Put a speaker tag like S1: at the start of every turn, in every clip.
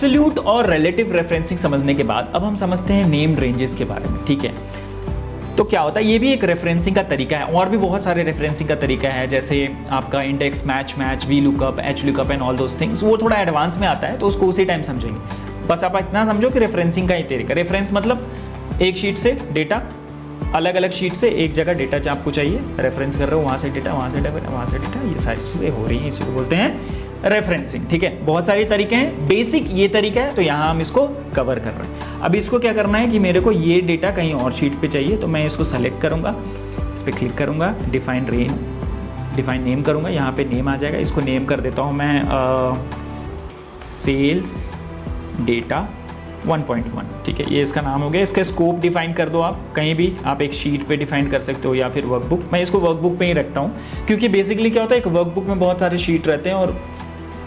S1: Absolute और relative referencing समझने के बाद अब हम समझते हैं नेम्ड रेंजेस के बारे में, ठीक है। तो क्या होता है, ये भी एक रेफरेंसिंग का तरीका है, और भी बहुत सारे रेफरेंसिंग का तरीका है, जैसे आपका index match, V lookup, H lookup and all those things. वो थोड़ा एडवांस में आता है, तो उसको उसी टाइम समझेंगे। बस आप इतना समझो कि रेफरेंसिंग का ही तरीका, रेफरेंस मतलब एक शीट से डेटा, अलग अलग शीट से एक जगह डेटा जो आपको चाहिए, रेफरेंस कर रहे हो, वहाँ से डेटा, वहाँ से डेटा, वहाँ से डेटा, ये सारी चीज़ें हो रही हैं, इसी को बोलते हैं रेफरेंसिंग, ठीक है। बहुत सारे तरीके हैं, बेसिक ये तरीका है, तो यहाँ हम इसको कवर कर रहे हैं। अब इसको क्या करना है कि मेरे को ये डेटा कहीं और शीट पे चाहिए, तो मैं इसको सेलेक्ट करूँगा, इस पर क्लिक करूँगा, डिफाइन नेम करूँगा, यहाँ पे नेम आ जाएगा। इसको नेम कर देता हूँ मैं सेल्स डेटा 1.1, ठीक है, ये इसका नाम हो गया। इसका स्कोप डिफाइन कर दो आप, कहीं भी आप एक शीट पे डिफाइन कर सकते हो या फिर वर्कबुक। मैं इसको वर्कबुक पे ही रखता हूँ, क्योंकि बेसिकली क्या होता है, एक वर्कबुक में बहुत सारे शीट रहते हैं और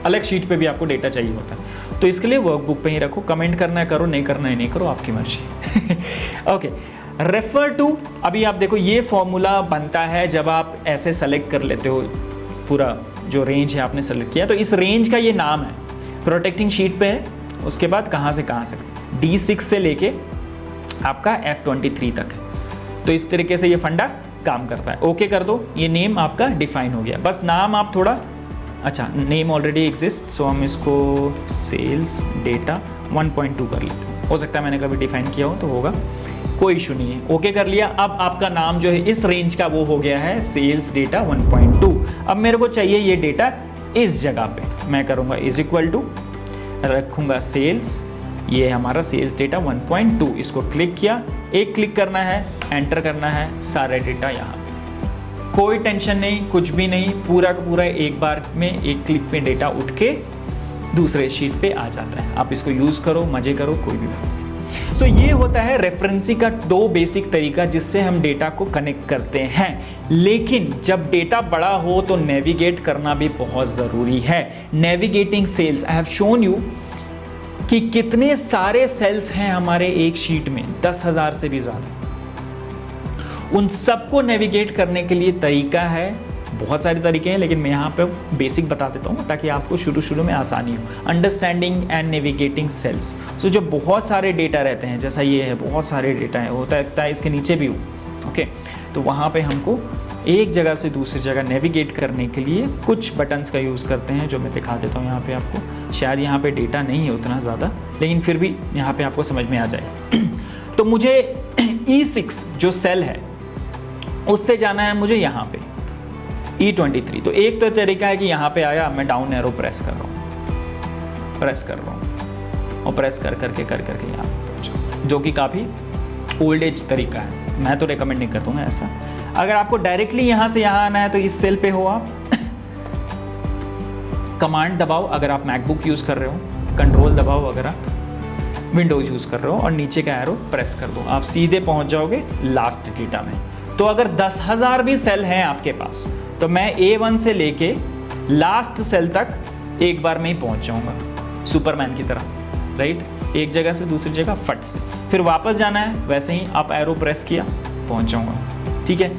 S1: अलग शीट पे भी आपको डेटा चाहिए होता है, तो इसके लिए वर्कबुक पे ही रखो। कमेंट करना है करो, नहीं करना है नहीं करो, आपकी मर्जी। ओके, रेफर टू, अभी आप देखो ये फॉर्मूला बनता है जब आप ऐसे सेलेक्ट कर लेते हो, पूरा जो रेंज है आपने सेलेक्ट किया, तो इस रेंज का ये नाम है, प्रोटेक्टिंग शीट पे है। उसके बाद कहाँ से D6 से लेके आपका F23 तक है। तो इस तरीके से ये फंडा काम करता है। ओके कर दो, ये नेम आपका डिफाइन हो गया। बस नाम आप थोड़ा, अच्छा नेम ऑलरेडी एग्जिस्ट, सो हम इसको सेल्स डेटा 1.2 कर लेते हैं। हो सकता है मैंने कभी डिफाइन किया हो तो होगा, कोई इशू नहीं है। ओके कर लिया। अब आपका नाम जो है इस रेंज का वो हो गया है सेल्स डेटा 1.2। अब मेरे को चाहिए ये डेटा इस जगह पे, मैं करूँगा इज इक्वल टू, रखूँगा सेल्स, ये हमारा सेल्स डेटा 1.2। इसको क्लिक किया, एक क्लिक करना है, एंटर करना है, सारे डेटा यहाँ। कोई टेंशन नहीं, कुछ भी नहीं, पूरा का पूरा एक बार में एक क्लिक में डेटा उठ के दूसरे शीट पे आ जाता है। आप इसको यूज़ करो, मजे करो, कोई भी बात नहीं। सो ये होता है रेफरेंसिंग का दो बेसिक तरीका जिससे हम डेटा को कनेक्ट करते हैं। लेकिन जब डेटा बड़ा हो तो नेविगेट करना भी बहुत ज़रूरी है। Navigating sales, I have shown you कि कितने सारे सेल्स हैं हमारे एक शीट में, 10,000 से भी ज़्यादा। उन सबको नेविगेट करने के लिए तरीका है, बहुत सारे तरीके हैं, लेकिन मैं यहाँ पे बेसिक बता देता हूँ ताकि आपको शुरू में आसानी हो। Understanding and navigating sales. So जो बहुत सारे डेटा रहते हैं, जैसा ये है, बहुत सारे डेटा है, होता है इसके नीचे भी हो, ओके, तो वहाँ पे हमको एक जगह से दूसरी जगह नेविगेट करने के लिए कुछ बटन्स का यूज़ करते हैं, जो मैं दिखा देता हूँ यहाँ पे आपको। शायद यहाँ पे डेटा नहीं है उतना ज़्यादा, लेकिन फिर भी यहाँ पे आपको समझ में आ जाएगा। तो मुझे E6 जो सेल है उससे जाना है मुझे यहाँ पे E23। तो एक तो तरीका है कि यहाँ पे आया, मैं डाउन एरो प्रेस कर रहा हूँ और प्रेस करके यहाँ पे, जो कि काफ़ी ओल्ड एज तरीका है। मैं तो रेकमेंड नहीं करता हूँ ऐसा। अगर आपको डायरेक्टली यहाँ से यहाँ आना है तो इस सेल पे हो आप, कमांड दबाओ अगर आप मैकबुक यूज़ कर रहे हो, कंट्रोल दबाओ अगर आप विंडोज यूज़ कर रहे हो, और नीचे का एरो प्रेस कर दो, आप सीधे पहुँच जाओगे लास्ट डेटा में। तो अगर 10,000 भी सेल हैं आपके पास, तो मैं A1 से लेके लास्ट सेल तक एक बार में ही पहुँच जाऊँगा, सुपरमैन की तरह, राइट। एक जगह से दूसरी जगह फट से, फिर वापस जाना है वैसे ही अप एरो प्रेस किया, पहुँच जाऊँगा, ठीक है।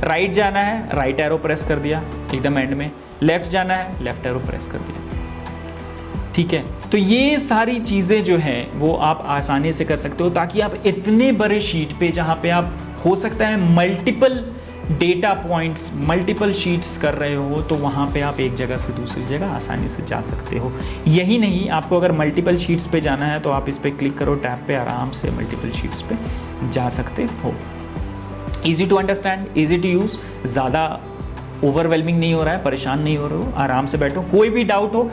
S1: राइट जाना है, राइट एरो प्रेस कर दिया एकदम एंड में, लेफ्ट जाना है, लेफ्ट एरो प्रेस कर दिया, ठीक है। तो ये सारी चीज़ें जो हैं वो आप आसानी से कर सकते हो, ताकि आप इतने बड़े शीट पे, जहाँ पे आप हो सकता है multiple data points, multiple sheets कर रहे हो, तो वहाँ पे आप एक जगह से दूसरी जगह आसानी से जा सकते हो। यही नहीं, आपको अगर मल्टीपल शीट्स पे जाना है तो आप इस पर क्लिक करो, टैब पे, आराम से मल्टीपल शीट्स पे जा सकते हो। Easy to understand, easy to use, ज़्यादा ओवरवेलमिंग नहीं हो रहा है, परेशान नहीं हो रहे हो, आराम से बैठो। कोई भी डाउट हो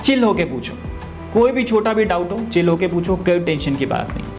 S1: चिल होके पूछो, कोई भी छोटा भी डाउट हो चिल होके पूछो, कोई टेंशन की बात नहीं।